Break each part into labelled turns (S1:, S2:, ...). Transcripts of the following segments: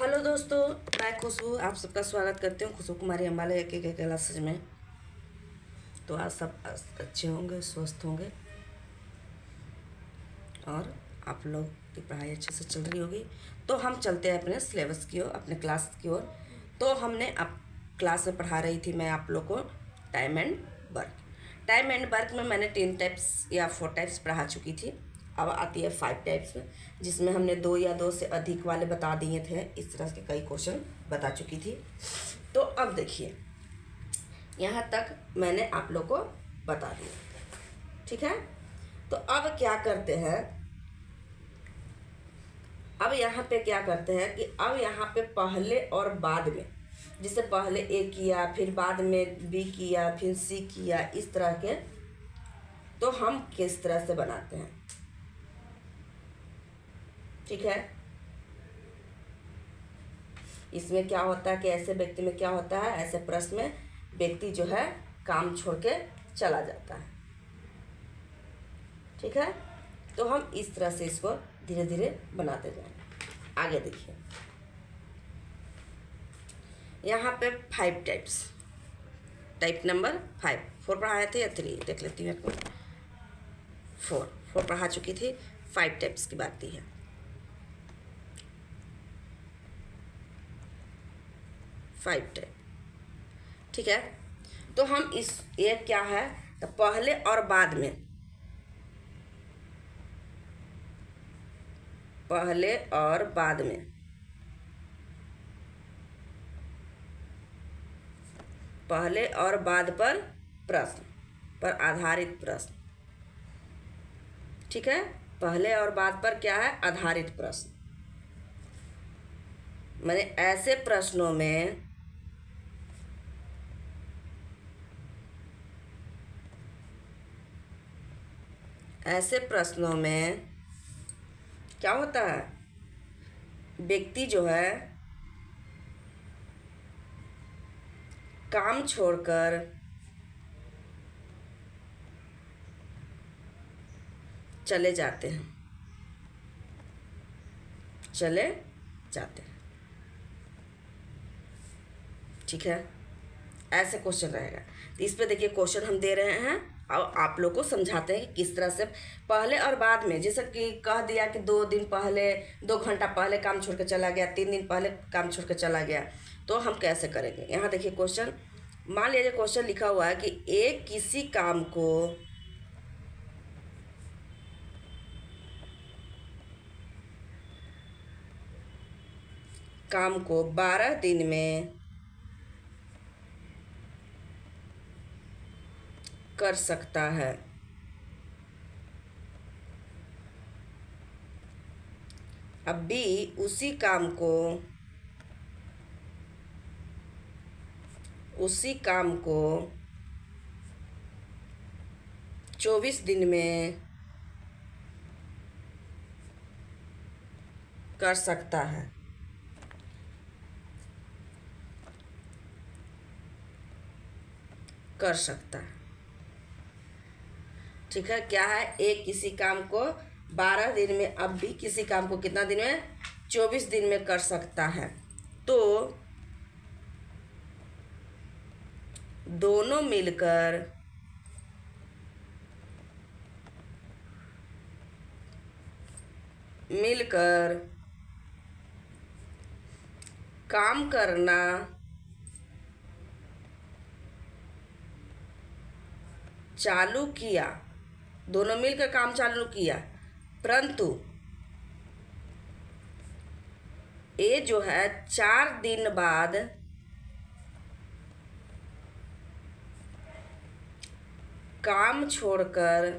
S1: Hello दोस्तों, मैं खुशबू आप सबका स्वागत करती हूँ खुशबू कुमारी अम्बाला के क्लासेज में। तो आज सब अच्छे होंगे, स्वस्थ होंगे और आप लोग की पढ़ाई अच्छे से चल रही होगी। तो हम चलते हैं अपने सिलेबस की ओर, अपने क्लास की ओर। तो हमने अब क्लास में पढ़ा रही थी मैं आप लोग को time and work. Time and work में मैंने 10 टाइप्स या 4 टाइप्स पढ़ा चुकी थी। अब आती है 5 टाइप्स में, जिसमें हमने 2 या 2 से अधिक वाले बता दिए थे। इस तरह के कई क्वेश्चन बता चुकी थी। तो अब देखिए, यहाँ तक मैंने आप लोग को बता दिया, ठीक है। तो अब क्या करते हैं, अब यहाँ पे क्या करते हैं कि अब यहाँ पे पहले और बाद में, जिसे पहले ए किया, फिर बाद में बी किया, फिर सी किया, इस तरह के तो हम किस तरह से बनाते हैं, ठीक है। इसमें क्या होता है कि ऐसे व्यक्ति में क्या होता है, ऐसे प्रश्न में व्यक्ति जो है काम छोड़ के चला जाता है, ठीक है। तो हम इस तरह से इसको धीरे धीरे बनाते जाएंगे। आगे देखिए, यहाँ पे 5 टाइप्स, टाइप नंबर 5, 4 पढ़ाए थे या 3 देख लेती हूँ। 4 पढ़ा चुकी थी, 5 टाइप्स की बात है। 5 टाइप, ठीक है। तो हम इस ये क्या है, तो पहले और बाद में, पहले और बाद में, पहले और बाद पर प्रश्न पर आधारित प्रश्न, ठीक है। पहले और बाद पर क्या है, आधारित प्रश्न। मैंने ऐसे प्रश्नों में क्या होता है, व्यक्ति जो है काम छोड़कर चले जाते हैं, ठीक है। ऐसे क्वेश्चन रहेगा। तो इस पे देखिए, क्वेश्चन हम दे रहे हैं और आप लोग को समझाते हैं कि किस तरह से पहले और बाद में, जैसे कि कह दिया कि 2 दिन पहले, 2 घंटा पहले काम छोड़ के चला गया, 3 दिन पहले काम छोड़ के चला गया, तो हम कैसे करेंगे। यहाँ देखिए क्वेश्चन, मान लीजिए क्वेश्चन लिखा हुआ है कि एक किसी काम को 12 दिन में कर सकता है। अब बी उसी काम को 24 दिन में कर सकता है। ठीक है। क्या है, एक किसी काम को 12 दिन में, अब भी किसी काम को कितना दिन में, 24 दिन में कर सकता है। तो दोनों मिलकर काम करना चालू किया, दोनों मिलकर काम चालू किया, परंतु ये जो है 4 दिन बाद काम छोड़कर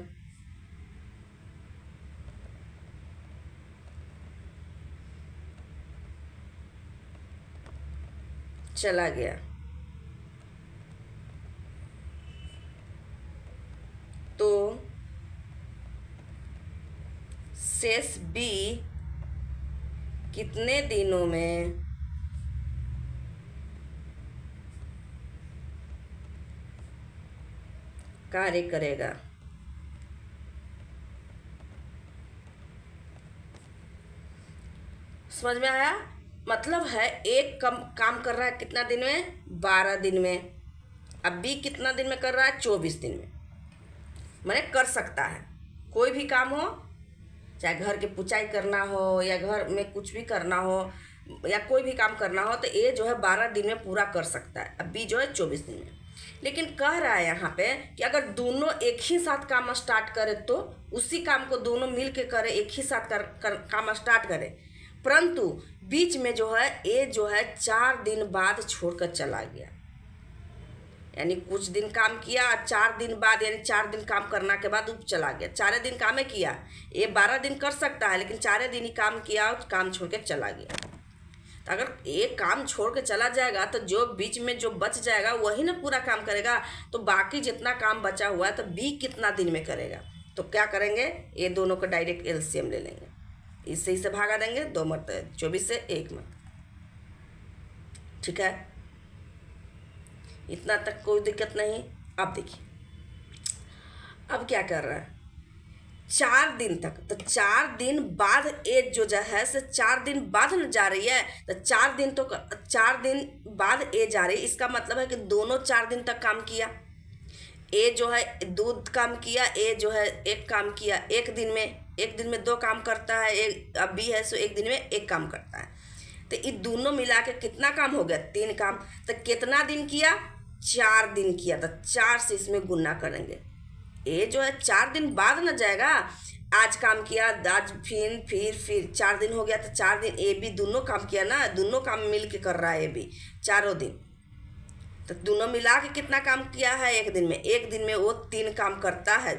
S1: चला गया। तो शेष बी कितने दिनों में कार्य करेगा। समझ में आया। मतलब है एक काम कर रहा है कितना दिन में, 12 दिन में। अब बी कितना दिन में कर रहा है, 24 दिन में। मैंने कर सकता है, कोई भी काम हो, चाहे घर की पुचाई करना हो या घर में कुछ भी करना हो या कोई भी काम करना हो, तो ए जो है 12 दिन में पूरा कर सकता है। अब बी जो है 24 दिन में। लेकिन कह रहा है यहाँ पे कि अगर दोनों एक ही साथ काम स्टार्ट करे तो उसी काम को दोनों मिल के करे, एक ही साथ काम स्टार्ट करे, परंतु बीच में जो है ए जो है 4 दिन बाद छोड़कर चला गया। यानी कुछ दिन काम किया, 4 दिन बाद, यानी 4 दिन काम करने के बाद वो चला गया। 4 दिन काम है किया, ये 12 दिन कर सकता है, लेकिन 4 दिन ही काम किया और काम छोड़ के चला गया। तो अगर एक काम छोड़ के चला जाएगा तो जो बीच में जो बच जाएगा वही ना पूरा काम करेगा। तो बाकी जितना काम बचा हुआ है तो बी कितना दिन में करेगा, तो क्या करेंगे, ये दोनों को डायरेक्ट एलसीएम ले लेंगे, इससे इसे भागा देंगे, 2 मरते 24 से 1 में। ठीक है, इतना तक कोई दिक्कत नहीं। अब देखिए अब क्या कर रहा है, 4 दिन तक, तो 4 दिन बाद एज जो है से 4 दिन बाद न जा रही है, तो 4 दिन तो 4 दिन बाद ए जा रही है। इसका मतलब है कि दोनों 4 दिन तक काम किया। ए जो है 2 काम किया, ए जो है 1 काम किया। एक दिन में 2 काम करता है, एक अब बी है सो 1 दिन में 1 काम करता है। तो ये दोनों मिला के कितना काम हो गया, 3 काम। तो कितना दिन किया, 4 दिन किया। तो 4 से इसमें गुना करेंगे। ए जो है 4 दिन बाद न जाएगा, आज काम किया, आज फिर 4 दिन हो गया, तो 4 दिन ए बी दोनों काम किया ना, दोनों काम मिल के कर रहा है ए बी 4 दिन। तो दोनों मिला के कितना काम किया है, एक दिन में वो 3 काम करता है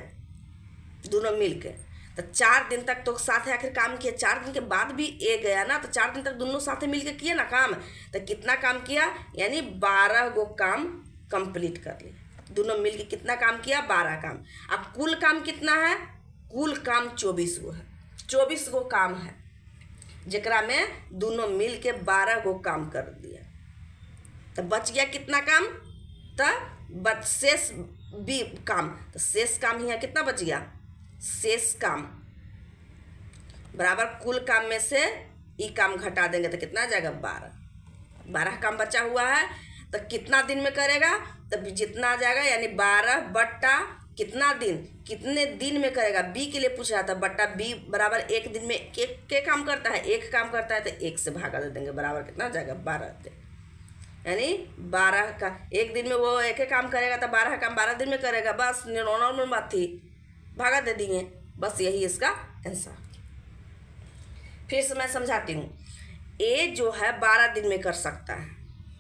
S1: दोनों मिल के। तो 4 दिन तक तो साथ आखिर काम किया, 4 दिन के बाद भी ए गया ना, तो 4 दिन तक दोनों साथ मिल के किए ना काम। तो कितना काम किया, यानी 12 गो काम कंप्लीट कर लिया। दोनों मिल के कितना काम किया, 12 काम। अब कुल काम कितना है, कुल काम 24 गो है, 24 गो काम है, जकरा में दोनों मिल के 12 गो काम कर दिया। तो बच गया कितना काम, तो शेष बी काम, तो शेष काम ही है, कितना बच गया, शेष काम बराबर कुल काम में से ई काम घटा देंगे तो कितना आ जाएगा, 12 काम बचा हुआ है। तो कितना दिन में करेगा, तब जितना आ जाएगा, यानी 12 बट्टा कितना दिन, कितने दिन में करेगा, बी के लिए पूछ रहा था, बट्टा बी बराबर 1 दिन में के काम करता है, 1 काम करता है, तो 1 से भागा दे देंगे, बराबर कितना आ जाएगा, 12। यानी 12 का 1 दिन में वो 1 काम करेगा, तो 12 काम 12 दिन में करेगा। बस नॉर्मल बात थी, भागा दे दिए, बस यही इसका आंसर। फिर से मैं समझाती हूँ। ए जो है 12 दिन में कर सकता है,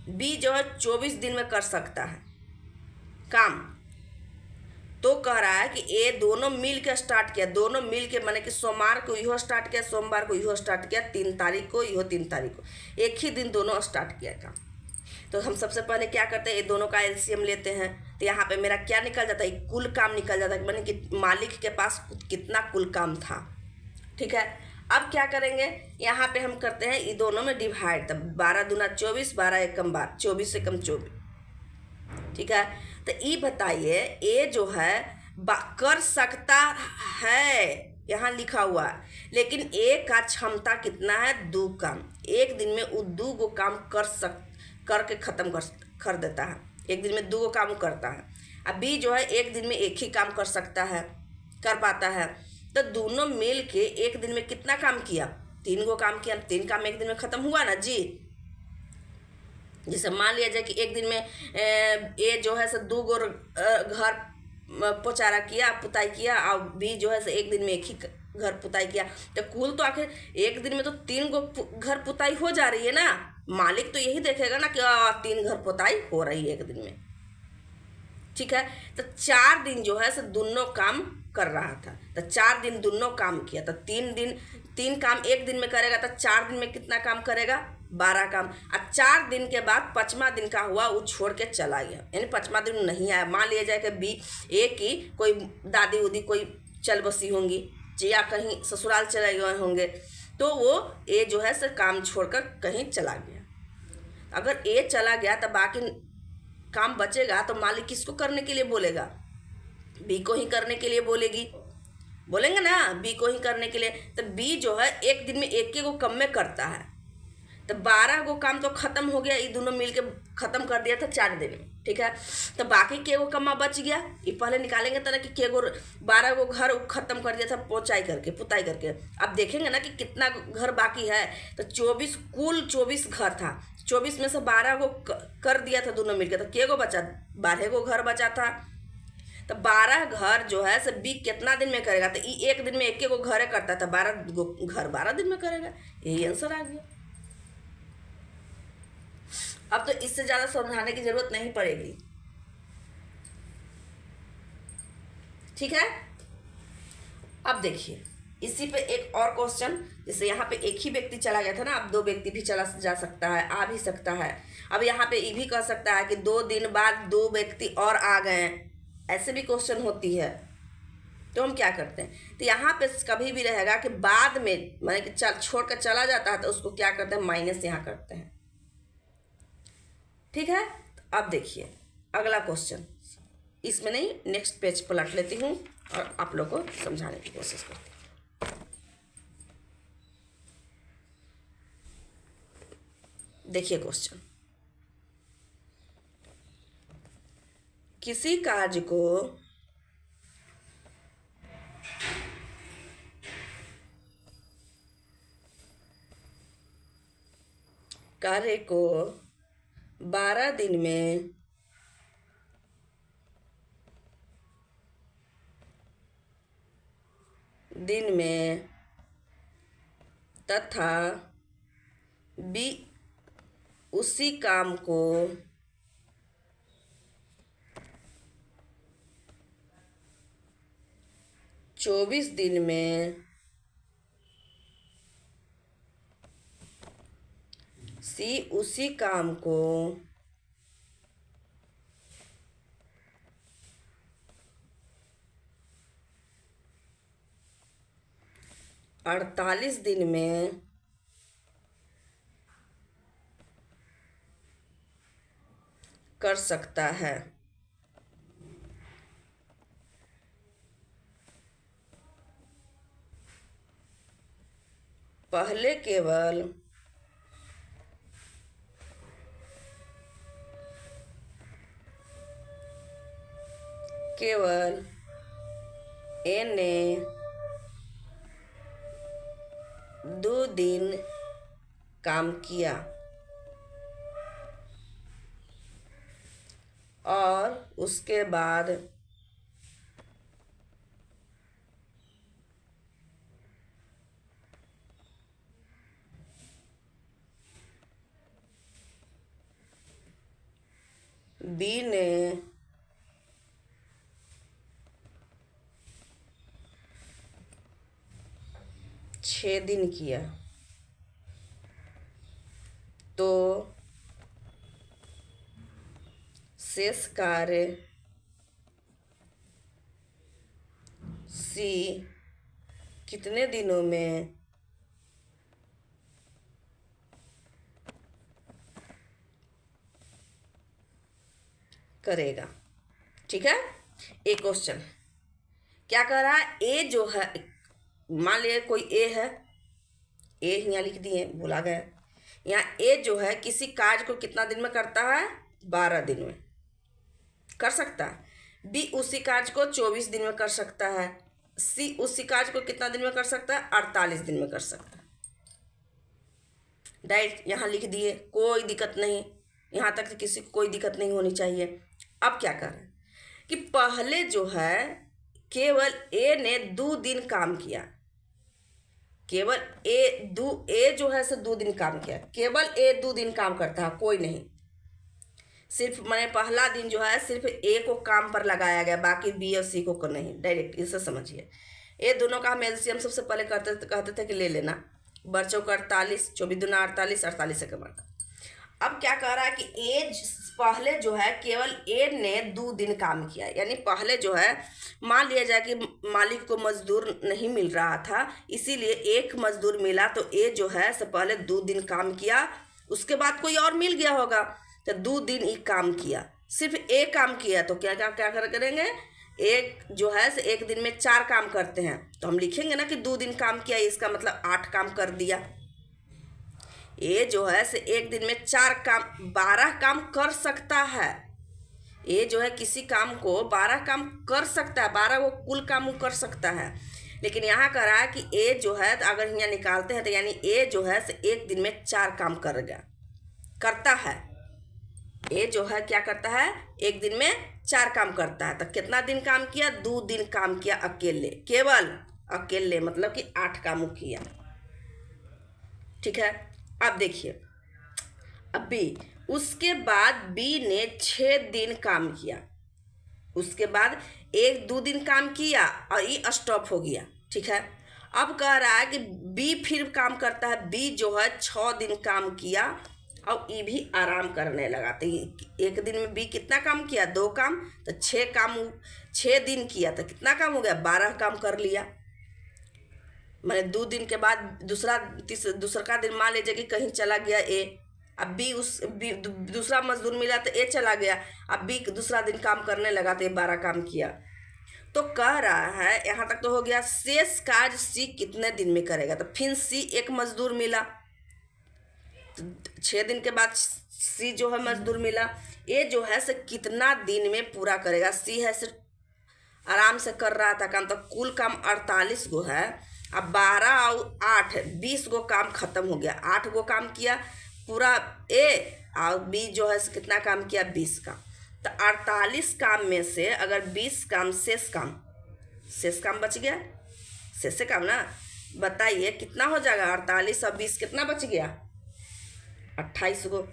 S1: बी जो है 24 दिन में कर सकता है काम। तो कह रहा है कि ए दोनों मिल के स्टार्ट किया, दोनों मिल के माने कि सोमवार को इहो स्टार्ट किया, सोमवार को इहो स्टार्ट किया, 3 तारीख को इहो 3 तारीख को, एक ही दिन दोनों स्टार्ट किया काम। तो हम सबसे पहले क्या करते हैं, ये दोनों का एलसीएम लेते हैं। तो यहाँ पे मेरा क्या निकल जाता है, कुल काम निकल जाता है, माने कि मालिक के पास कितना कुल काम था। ठीक है, अब क्या करेंगे, यहाँ पे हम करते हैं ये दोनों में डिवाइड। तब 12 दूना 24, 12 एकम 12, 24 से कम 24। ठीक है, तो ये बताइए ए जो है कर सकता है, यहाँ लिखा हुआ है, लेकिन ए का क्षमता कितना है, 2 काम। एक दिन में वो 2 गो काम करके ख़त्म कर देता है, एक दिन में 2 गो काम करता है। अब बी जो है 1 दिन में 1 ही काम कर सकता है, कर पाता है। तो दोनों मिल के 1 दिन में कितना काम किया, 3 गो काम किया। 3 काम 1 दिन में ख़त्म हुआ ना जी। जैसे मान लिया जाए कि 1 दिन में ए जो है से 2 गो घर पोचारा किया, पुताई किया, और बी जो है से 1 दिन में 1 ही घर पुताई किया। तो कुल तो आखिर 1 दिन में तो 3 गो घर पुताई हो जा रही है ना। मालिक तो यही देखेगा ना कि 3 घर पुताई हो रही है 1 दिन में। ठीक है, तो 4 दिन जो है से दोनों काम कर रहा था, तो 4 दिन दोनों काम किया। तो 3 काम 1 दिन में करेगा, तो 4 दिन में कितना काम करेगा, 12 काम। अब 4 दिन के बाद 5वां दिन का हुआ, वो छोड़ के चला गया, यानी 5वां दिन नहीं आया। मान लिया जाए कि बी ए की कोई दादी उदी कोई चल बसी होंगी या कहीं ससुराल चले गए होंगे, तो वो ए जो है से काम छोड़कर कहीं चला गया। अगर ए चला गया तो बाकी काम बचेगा, तो मालिक किसको करने के लिए बोलेगा, बी को ही करने के लिए बोलेंगे ना, बी को ही करने के लिए। तो बी जो है 1 दिन में 1 को कम में करता है, तो 12 गो काम तो खत्म हो गया, ये दोनों मिलके खत्म कर दिया था 4 दिन में, ठीक है। तो बाकी के गो कमा बच गया, ये पहले निकालेंगे तरह कि के गो 12 गो घर खत्म कर दिया था पुताई करके। अब देखेंगे ना कि कितना घर बाकी है। तो 24 कुल 24 घर था, 24 में से 12 गो कर दिया था दोनों मिलकर, तो के गो बचा, 12 गो घर बचा था। तो 12 घर जो है से बी कितना दिन में करेगा, तो ये एक दिन में एक गो घर करता था, 12 गो घर 12 दिन में करेगा। यही आंसर आ गया। अब तो इससे ज्यादा समझाने की जरूरत नहीं पड़ेगी, ठीक है। अब देखिए इसी पे एक और क्वेश्चन, जैसे यहाँ पे एक ही व्यक्ति चला गया था ना, अब 2 व्यक्ति भी चला जा सकता है, आ भी सकता है। अब यहाँ पे ये भी कह सकता है कि 2 दिन बाद 2 व्यक्ति और आ गए, ऐसे भी क्वेश्चन होती है। तो हम क्या करते हैं, तो यहाँ पे कभी भी रहेगा कि बाद में माने कि छोड़ कर चला जाता है, तो उसको क्या करते हैं, माइनस यहाँ करते हैं, ठीक है। तो अब देखिए अगला क्वेश्चन, इसमें नहीं नेक्स्ट पेज पलट लेती हूँ और आप लोग को समझाने की कोशिश करती हूँ। देखिए क्वेश्चन, किसी कार्य को 12 दिन में तथा बी उसी काम को 24 दिन में सी उसी काम को 48 दिन में कर सकता है। पहले केवल ए ने 2 दिन काम किया और उसके बाद बी ने 6 दिन किया, तो शेष कार्य सी कितने दिनों में करेगा, ठीक है। एक क्वेश्चन क्या कह रहा है, ए जो है, मान लिया कोई ए है, ए यहाँ लिख दिए, भूला गया। यहाँ ए जो है किसी कार्य को कितना दिन में करता है, 12 दिन में कर सकता है। बी उसी कार्य को 24 दिन में कर सकता है। सी उसी कार्य को कितना दिन में कर सकता है, 48 दिन में कर सकता है। डायरेक्ट यहाँ लिख दिए, कोई दिक्कत नहीं, यहाँ तक तो किसी को कोई दिक्कत नहीं होनी चाहिए। अब क्या कर रहे हैं कि पहले जो है केवल ए ने 2 दिन काम किया, केवल ए जो है से 2 दिन काम किया, केवल ए 2 दिन काम करता है, कोई नहीं। सिर्फ मैंने पहला दिन जो है सिर्फ ए को काम पर लगाया गया, बाकी बी और सी को नहीं। डायरेक्ट इसे समझिए, ये दोनों का हम एलसीएम सबसे पहले कहते थे कि ले लेना, बच्चों का 48, 24 दूना 48, 48 से कम। अब क्या कह रहा है कि ए पहले जो है केवल ए ने 2 दिन काम किया, यानी पहले जो है मान लिया जाए कि मालिक को मजदूर नहीं मिल रहा था, इसीलिए एक मजदूर मिला, तो ए जो है से पहले 2 दिन काम किया, उसके बाद कोई और मिल गया होगा, तो 2 दिन ही काम किया, सिर्फ एक काम किया। तो क्या क्या क्या करेंगे, एक जो है से एक दिन में 4 काम करते हैं, तो हम लिखेंगे ना कि 2 दिन काम किया, इसका मतलब 8 काम कर दिया। ये जो है से एक दिन में 12 काम कर सकता है। ये जो है किसी काम को 12 काम कर सकता है, 12 वो कुल काम वो कर सकता है। लेकिन यहाँ कह रहा है कि ए जो है तो अगर यहाँ निकालते हैं तो यानी ए जो है से एक दिन में 4 काम करता है। ए जो है क्या करता है, एक दिन में 4 काम करता है। तो कितना दिन काम किया, 2 दिन काम किया अकेले, केवल अकेले, मतलब कि 8 काम किया। ठीक है। अब देखिए, अब बी, उसके बाद बी ने 6 दिन काम किया। उसके बाद 1-2 दिन काम किया और ये स्टॉप हो गया। ठीक है। अब कह रहा है कि बी फिर काम करता है। बी जो है 6 दिन काम किया और ये भी आराम करने लगा। तो एक दिन में बी कितना काम किया, 2 काम, तो 6 दिन किया तो कितना काम हो गया, 12 काम कर लिया। मैंने 2 दिन के बाद दूसरा का दिन मान लीजिए कि कहीं चला गया ए, अब बी दूसरा मजदूर मिला तो ए चला गया, अब बी दूसरा दिन काम करने लगा तो ये 12 काम किया। तो कह रहा है यहाँ तक तो हो गया, शेष कार्य सी कितने दिन में करेगा। तो फिर सी एक मजदूर मिला, तो 6 दिन के बाद सी जो है मजदूर मिला, ये जो है से कितना दिन में पूरा करेगा। सी है से आराम से कर रहा था काम, तो कुल काम 48 गो है। अब 12 और 8 20 गो काम खत्म हो गया। 8 गो काम किया पूरा ए, और बी जो है कितना काम किया, 20 का। तो 48 काम में से अगर 20 काम शेष काम बच गया, शेष काम ना, बताइए कितना हो जाएगा। 48 और 20 कितना बच गया, 28 गो।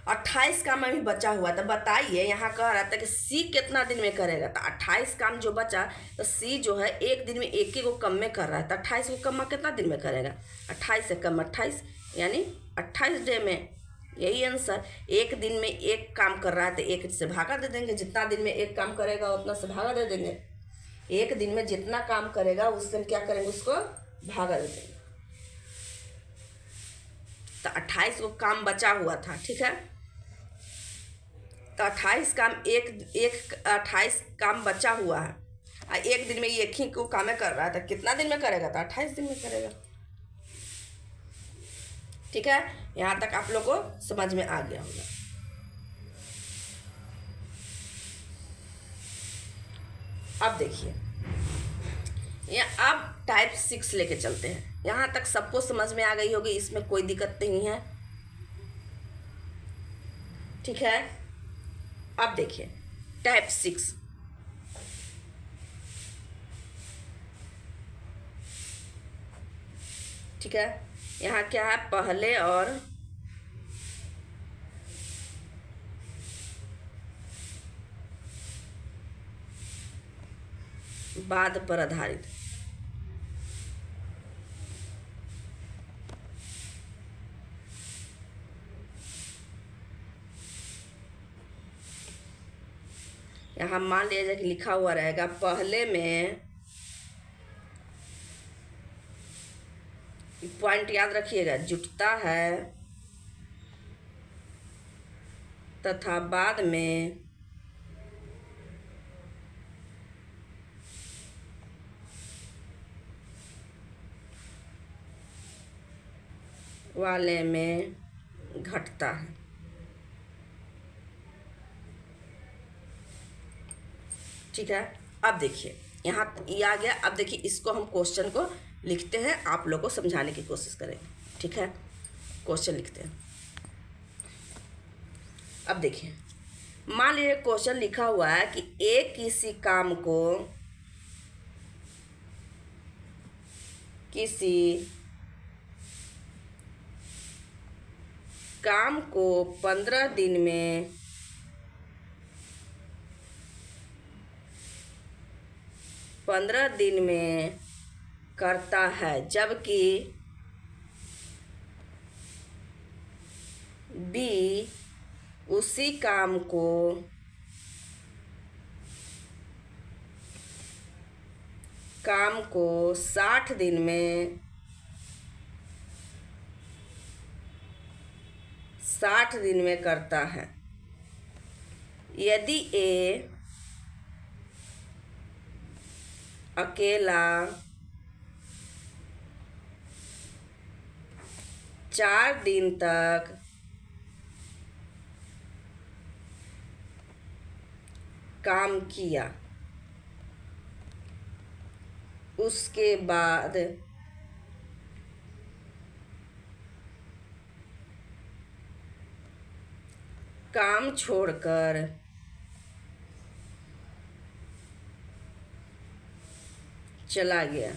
S1: 28 काम अभी बचा हुआ। तो बताइए, यहाँ कह रहा था कि सी कितना दिन में करेगा। तो 28 काम जो बचा, तो सी जो है एक दिन में एक गो कम में कर रहा है। तो 28 को कम कितना दिन में करेगा, 28 से कम 28, यानी 28 डे में। यही आंसर, एक दिन में एक काम कर रहा है तो एक से भागा दे देंगे। जितना दिन में एक काम करेगा उतना से भागा दे देंगे। एक दिन में जितना काम करेगा उससे हम क्या करेंगे, उसको भागा दे देंगे। तो 28 को काम बचा हुआ था। ठीक है। तो 28 काम 28 काम बचा हुआ है और एक दिन में एक ही को काम कर रहा था। कितना दिन में करेगा, तो 28 दिन में करेगा। ठीक है। यहाँ तक आप लोग को समझ में आ गया होगा। अब देखिए, अब टाइप 6 लेके चलते हैं। यहाँ तक सबको समझ में आ गई होगी, इसमें कोई दिक्कत नहीं है। ठीक है। अब देखिए टाइप 6, ठीक है। यहाँ क्या है, पहले और बाद पर आधारित। यहाँ मान लीजिए कि लिखा हुआ रहेगा, पहले में पॉइंट याद रखिएगा, जुटता है तथा बाद में वाले में घटता है। ठीक है। अब देखिए यहाँ ये आ गया। अब देखिए इसको हम क्वेश्चन को लिखते हैं, आप लोग को समझाने की कोशिश करेंगे। ठीक है। क्वेश्चन लिखते हैं। अब देखिए, मान लीजिए क्वेश्चन लिखा हुआ है कि एक किसी काम को 15 दिन में करता है, जबकि बी उसी काम को 60 दिन में करता है। यदि ए अकेला 4 दिन तक काम किया, उसके बाद काम छोड़कर चला गया।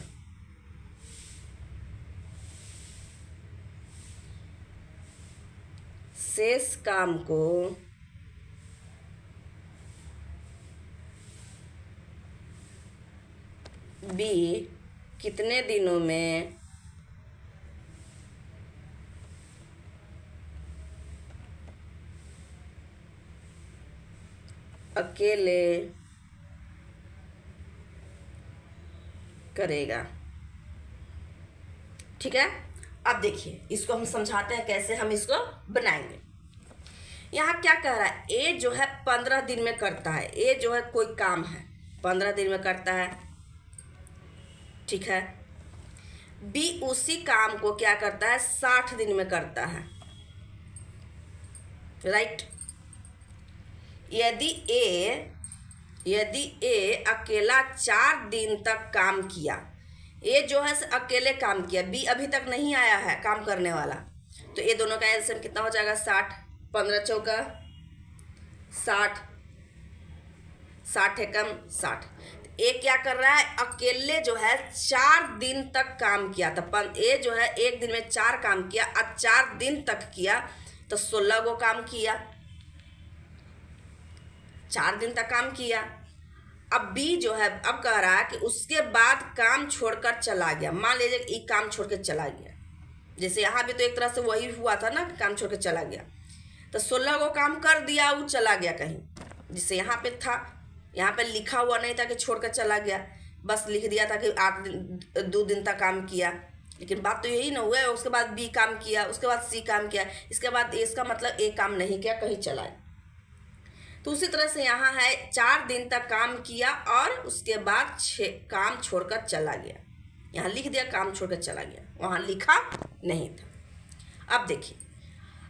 S1: शेष काम को बी कितने दिनों में अकेले करेगा। ठीक है, अब देखिए इसको हम समझाते हैं कैसे हम इसको बनाएंगे। यहाँ क्या कह रहा है, ए जो है 15 दिन में करता है, ए जो है कोई काम है 15 दिन में करता है। ठीक है, बी उसी काम को क्या करता है 60 दिन में करता है। राइट। यदि ए अकेला 4 दिन तक काम किया, ए जो है अकेले काम किया, बी अभी तक नहीं आया है काम करने वाला, तो ये दोनों का एल्सियम कितना हो जाएगा 60, 15 चौका 60, 60 एकम 60। ए क्या कर रहा है, अकेले जो है 4 दिन तक काम किया, तो ए जो है एक दिन में 4 काम किया, अब 4 दिन तक किया तो 16 गो काम किया, 4 दिन तक काम किया। अब बी जो है अब कह रहा है कि उसके बाद काम छोड़कर चला गया। मान लीजिए ये काम छोड़ के चला गया, जैसे यहाँ भी तो एक तरह से वही हुआ था ना, काम छोड़ के चला गया, तो 16 को काम कर दिया, वो चला गया कहीं, जिससे यहाँ पे था, यहाँ पे लिखा हुआ नहीं था कि छोड़ कर चला गया, बस लिख दिया था कि 2 दिन तक काम किया, लेकिन बात तो यही ना हुआ है। उसके बाद बी काम किया, उसके बाद सी काम किया, इसके बाद इसका मतलब ए काम नहीं किया, कहीं चला है। तो उसी तरह से यहाँ है 4 दिन तक काम किया और उसके बाद काम छोड़कर चला गया। यहाँ लिख दिया काम छोड़कर चला गया, वहाँ लिखा नहीं था। अब देखिए,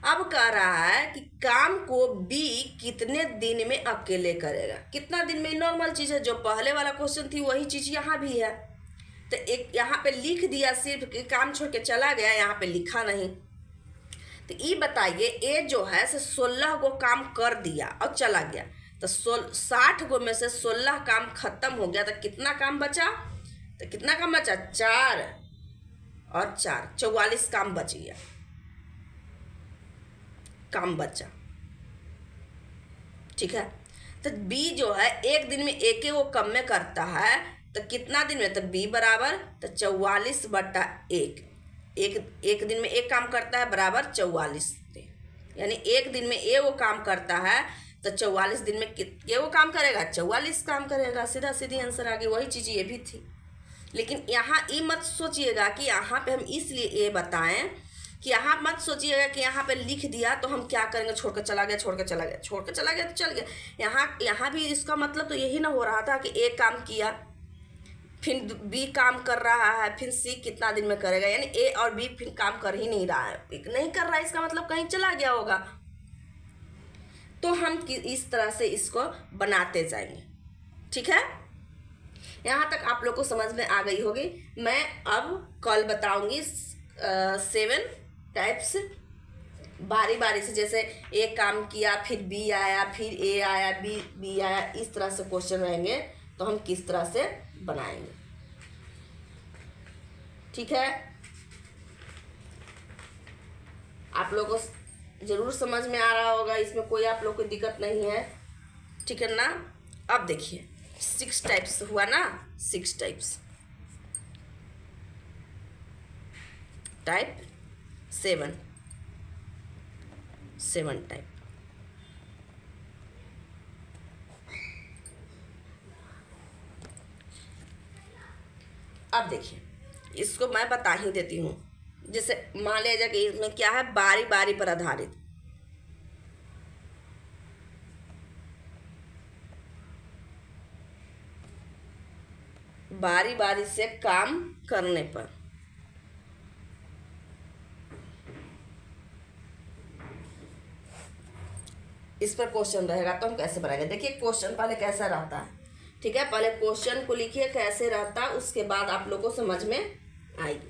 S1: अब कह रहा है कि काम को बी कितने दिन में अकेले करेगा। कितना दिन में नॉर्मल चीज़ है, जो पहले वाला क्वेश्चन थी वही चीज़ यहाँ भी है। तो एक यहाँ पे लिख दिया सिर्फ कि काम छोड़ के चला गया, यहाँ पे लिखा नहीं। तो ये बताइए, ए जो है 16 गो काम कर दिया और चला गया, तो 60 गो में से 16 काम खत्म हो गया, तो कितना काम बचा, तो कितना काम बचा 4 और 4 44 काम बच गया, काम बचा। ठीक है, तो बी जो है एक दिन में एक वो कम में करता है, तो कितना दिन में, तो बी बराबर तो 44/1, एक दिन में एक काम करता है बराबर 44, यानी एक दिन में ए वो काम करता है तो 44 दिन में ये वो काम करेगा, 44 काम करेगा। सीधा सीधी आंसर आ गई, वही चीज़ ये भी थी। लेकिन यहाँ ये मत सोचिएगा कि यहाँ पे हम इसलिए ये बताएं कि यहाँ मत सोचिएगा कि यहाँ पे लिख दिया तो हम क्या करेंगे, छोड़ कर चला गया, छोड़ कर चला गया, छोड़ कर चला गया तो चल गया। यहाँ भी इसका मतलब तो यही ना हो रहा था कि ए काम किया, फिर बी काम कर रहा है, फिर सी कितना दिन में करेगा, यानी ए और बी फिर काम कर ही नहीं रहा है, नहीं कर रहा है, इसका मतलब कहीं चला गया होगा। तो हम इस तरह से इसको बनाते जाएंगे। ठीक है, यहाँ तक आप लोग को समझ में आ गई होगी। मैं अब कल बताऊंगी 7 टाइप्स बारी बारी से, जैसे ए काम किया, फिर बी आया, फिर ए आया, बी आया, इस तरह से क्वेश्चन रहेंगे, तो हम किस तरह से बनाएंगे। ठीक है, आप लोगों को जरूर समझ में आ रहा होगा, इसमें कोई आप लोग को दिक्कत नहीं है। ठीक है ना। अब देखिए 6 टाइप्स हुआ ना, 6 टाइप्स। Type 7 type. अब देखिए इसको मैं बता ही देती हूँ। जैसे मान लिया जाए कि इसमें क्या है, बारी बारी पर आधारित। बारी बारी से काम करने पर इस पर क्वेश्चन रहेगा तो हम कैसे बनाएंगे। देखिए क्वेश्चन पहले कैसा रहता है, ठीक है। पहले क्वेश्चन को लिखिए कैसे रहता है, उसके बाद आप लोगों को समझ में आएगी,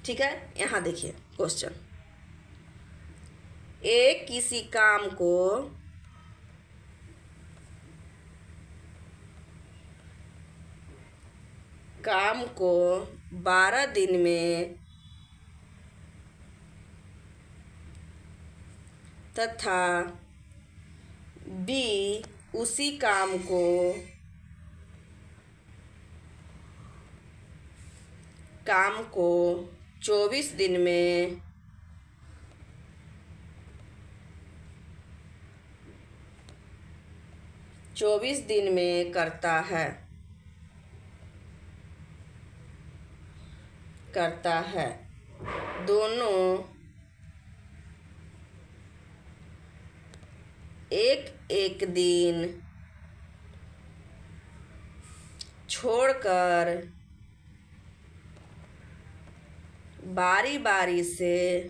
S1: ठीक है। यहाँ देखिए क्वेश्चन, एक किसी काम को 12 दिन में तथा बी उसी काम को 24 दिन में करता है, दोनों एक दिन छोड़कर बारी बारी से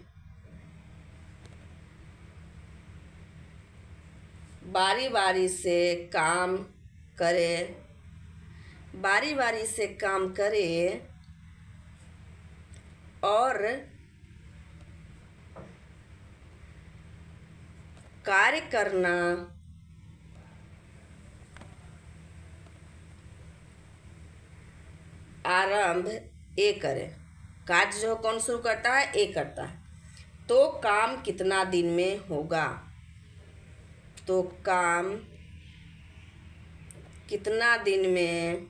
S1: काम करे और कार्य करना आरंभ ए करे। कार्य जो कौन शुरू करता है, ए करता है। तो काम कितना दिन में होगा, तो काम कितना दिन में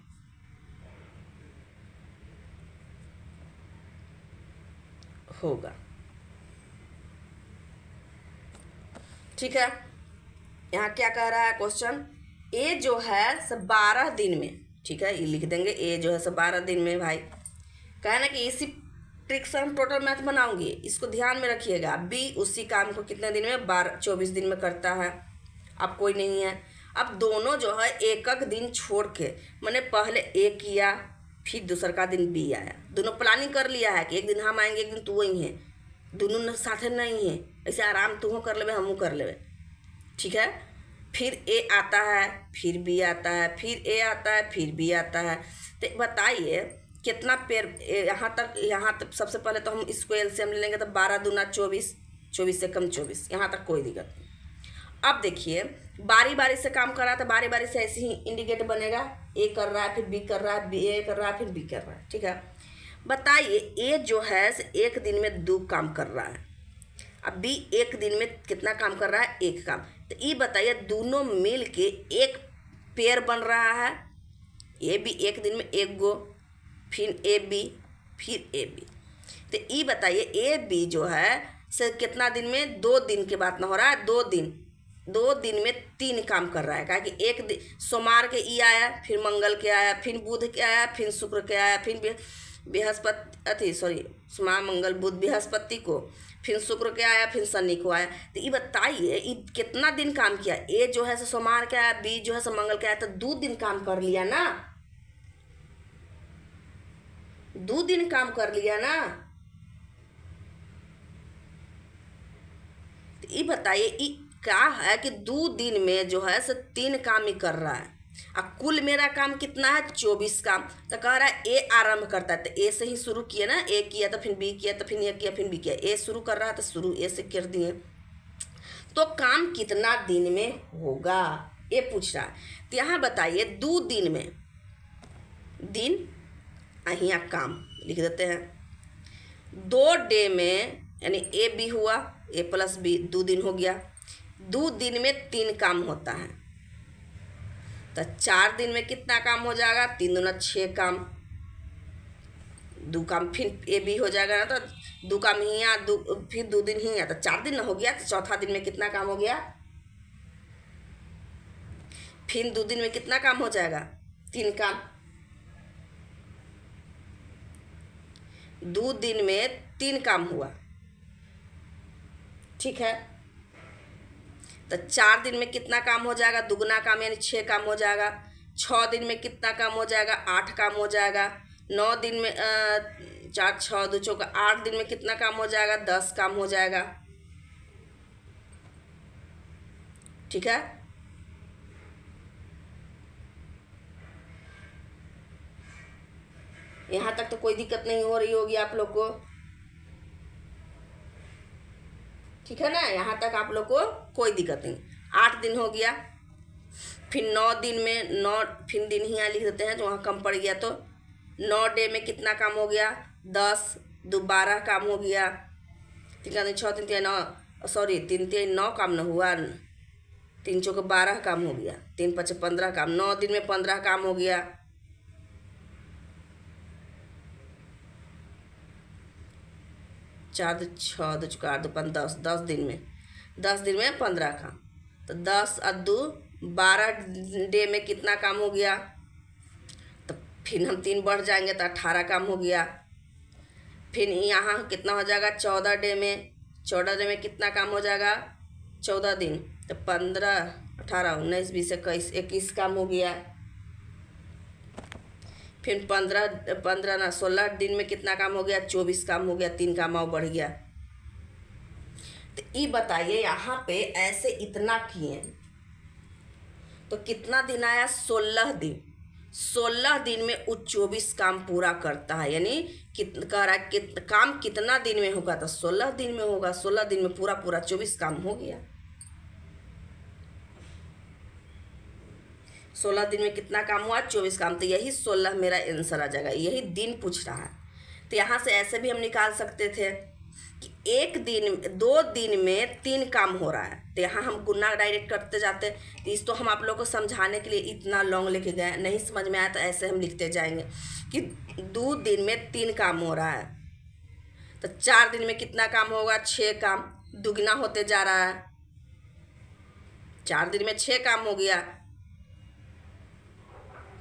S1: होगा, ठीक है। यहाँ क्या कह रहा है क्वेश्चन, ए जो है सब 12 दिन में, ठीक है, ये लिख देंगे। ए जो है सब 12 दिन में भाई, कहना कि इसी ट्रिक से हम टोटल मैथ बनाऊंगी, इसको ध्यान में रखिएगा। बी उसी काम को कितने दिन में, 24 दिन में करता है। अब कोई नहीं है, अब दोनों जो है एक दिन छोड़ के, मैंने पहले ए किया फिर दूसर का दिन बी आया, दोनों प्लानिंग कर लिया है कि एक दिन हम आएंगे एक दिन तू वही है, दोनों साथ नहीं है, ऐसे आराम तू कर लेवे हमू कर लेवे, ठीक है। फिर ए आता है फिर बी आता है, फिर ए आता है फिर बी आता है। तो बताइए कितना पेड़, यहाँ तक सबसे पहले तो हम इसको एलसीएम ले लेंगे तो 12 दूना 24, 24 से कम 24, यहाँ तक कोई दिक्कत नहीं। अब देखिए बारी बारी से काम कर रहा है तो बारी बारी से ऐसे ही इंडिकेटर बनेगा, ए कर रहा है फिर बी कर रहा है, बी ए कर रहा है फिर बी कर रहा है, ठीक है। बताइए ए जो है एक दिन में 2 काम कर रहा है, अब बी एक दिन में कितना काम कर रहा है, 1 काम। तो ये बताइए दोनों मिल के एक पेयर बन रहा है, ए बी एक दिन में 1 गो, फिर ए बी फिर ए बी। तो ये बताइए ए बी जो है से कितना दिन में, 2 दिन के बात ना हो रहा है, 2 दिन में 3 काम कर रहा है। कहा कि एक दिन सोमवार के ई आया, फिर मंगल के आया, फिर बुध के आया, फिर शुक्र के आया, फिर बृहस्पति सोमवार मंगल बुध बृहस्पति को, फिर शुक्र के आया, फिर शनि को आया। तो ये बताइए ये कितना दिन काम किया, ए जो है सोमवार के आया, बी जो है मंगल के आया, तो 2 दिन काम कर लिया ना, 2 दिन काम कर लिया ना। तो ये बताइए क्या है कि 2 दिन में जो है 3 काम ही कर रहा है, और कुल मेरा काम कितना है 24 काम। तो कह रहा है ए आरंभ करता है, तो ए से ही शुरू किया ना, ए किया तो फिर बी किया तो फिर ए किया फिर बी किया, ए शुरू कर रहा है तो शुरू ए से कर दिए। तो काम कितना दिन में होगा ये पूछ रहा है। तो यहाँ बताइए 2 दिन में, दिन यहाँ काम लिख देते हैं, 2 डे में यानी ए बी हुआ, ए प्लस बी 2 दिन हो गया, 2 दिन में 3 काम होता है। तो 4 दिन में कितना काम हो जाएगा, 3 दूना 6 काम, 2 काम फिर ए बी हो जाएगा ना, तो 2 काम ही यहाँ, फिर 2 दिन ही यहाँ, तो 4 दिन हो गया। तो चौथा दिन में कितना काम हो गया, फिर 2 दिन में कितना काम हो जाएगा, 3 काम, 2 दिन में 3 काम हुआ, ठीक है। तो 4 दिन में कितना काम हो जाएगा, दुगना काम यानी 6 काम हो जाएगा। 6 दिन में कितना काम हो जाएगा, 8 काम हो जाएगा। 9 दिन में 4 6 2 चौका 8 दिन में कितना काम हो जाएगा, 10 काम हो जाएगा, ठीक है। यहाँ तक तो कोई दिक्कत नहीं हो रही होगी आप लोग को, ठीक है ना। यहाँ तक आप लोग को कोई दिक्कत नहीं। 8 दिन हो गया, फिर 9 दिन में 9 फिर दिन ही यहाँ लिख देते हैं जो वहाँ कम पड़ गया। तो 9 डे में कितना काम हो गया, 10 2 12 काम हो गया। 3 6 3 3 9 सॉरी 3 3 9 काम न हुआ, 3 4 12 काम हो गया, 3 5 15 काम। 9 दिन में 15 काम हो गया। 4 2 6 2 4 2 5 10 दिन में 15 काम। तो 10 और 2 12 डे में कितना काम हो गया, तो फिर हम 3 बढ़ जाएंगे तो 18 काम हो गया। फिर यहाँ कितना हो जाएगा, 14 डे में कितना काम हो जाएगा, 14 दिन। तो 15 18 19 20 21 काम हो गया। फिर 15 ना 16 दिन में कितना काम हो गया, 24 काम हो गया, 3 काम और बढ़ गया। तो ये बताइए यहाँ पे ऐसे इतना किए तो कितना दिन आया, 16 दिन। 16 दिन में वो 24 काम पूरा करता है, यानी कह रहा है काम कितना दिन में होगा, तो 16 दिन में होगा। 16 दिन में पूरा 24 काम हो गया। 16 दिन में कितना काम हुआ, 24 काम। तो यही 16 मेरा आंसर आ जाएगा, यही दिन पूछ रहा है। तो यहाँ से ऐसे भी हम निकाल सकते थे कि 2 दिन में 3 काम हो रहा है। तो यहाँ हम गुना डायरेक्ट करते जाते। तो इस तो हम आप लोगों को समझाने के लिए इतना लॉन्ग लेके गए, नहीं समझ में आया तो ऐसे हम लिखते जाएंगे कि 2 दिन में 3 काम हो रहा है। तो 4 दिन में कितना काम होगा, 6 काम। दुगना होते जा रहा है, 4 दिन में 6 काम हो गया,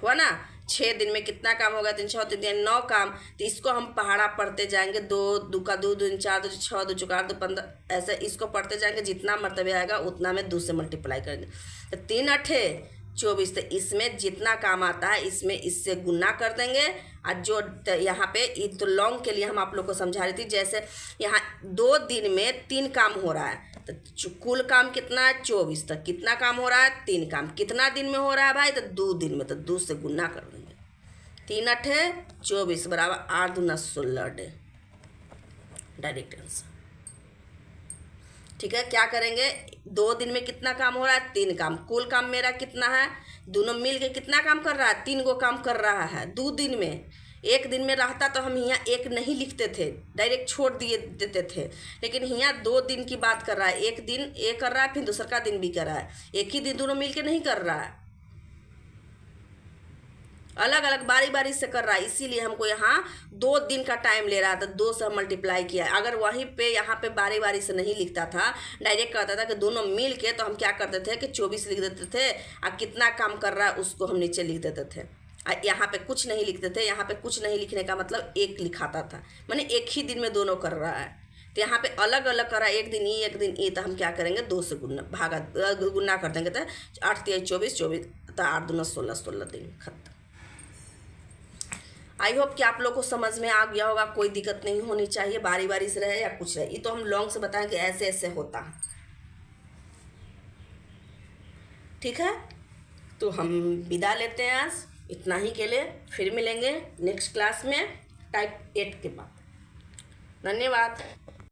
S1: हुआ ना। 6 दिन में कितना काम होगा, 3 6 3 9 काम। तो इसको हम पहाड़ा पढ़ते जाएंगे, 2 2 का 2 2 4 2 6 2 4 2 15 ऐसे इसको पढ़ते जाएंगे। जितना मरतबे आएगा उतना में 2 से मल्टीप्लाई करेंगे। तो 3 8 24। तो इसमें जितना काम आता है इसमें इससे गुना कर देंगे। और जो यहाँ पे तो लॉन्ग के लिए हम आप लोग को समझा रही थी, जैसे यहाँ 2 दिन में 3 काम हो रहा है तो कुल काम कितना है, 24। तो कितना काम हो रहा है, 3 काम। कितना दिन में हो रहा है भाई, तो 2 दिन में। तो 2 से गुना कर देंगे। 3 8 24 बराबर 8 दूना 16 डे, डायरेक्ट आंसर। ठीक है, क्या करेंगे, 2 दिन में कितना काम हो रहा है, 3 काम। कुल काम मेरा कितना है, दोनों मिल के कितना काम कर रहा है, 3 गो काम कर रहा है 2 दिन में। 1 दिन में रहता तो हम यहाँ 1 नहीं लिखते थे, डायरेक्ट छोड़ दिए देते थे। लेकिन यहाँ 2 दिन की बात कर रहा है, 1 दिन ये कर रहा है, फिर दूसरा का दिन भी कर रहा है। एक ही दिन दोनों मिल के नहीं कर रहा है, अलग अलग बारी बारी से कर रहा है। इसीलिए हमको यहाँ 2 दिन का टाइम ले रहा था, 2 से मल्टीप्लाई किया। अगर वहीं पे यहाँ पे बारी बारी से नहीं लिखता था, डायरेक्ट कहता था कि दोनों मिल के, तो हम क्या करते थे कि 24 लिख देते थे और कितना काम कर रहा है उसको हम नीचे लिख देते थे। यहाँ पे कुछ नहीं लिखते थे। यहाँ पे कुछ नहीं लिखने का मतलब 1 लिखाता था, माने एक ही दिन में दोनों कर रहा है। तो यहाँ पे अलग अलग कर रहा है, 1 दिन ये 1 दिन ये। तो हम क्या करेंगे, 2 से गुना कर देंगे। तो 8 3 24 24, तो 8 दूना 16 16 दिन खत्म। आई होप कि आप लोग को समझ में आ गया होगा, कोई दिक्कत नहीं होनी चाहिए, बारी बारी से रहे या कुछ रहे। ये तो हम लॉन्ग से बताएं कि ऐसे ऐसे होता है। ठीक है, तो हम विदा लेते हैं आज इतना ही के लिए। फिर मिलेंगे नेक्स्ट क्लास में टाइप 8 के बाद। धन्यवाद।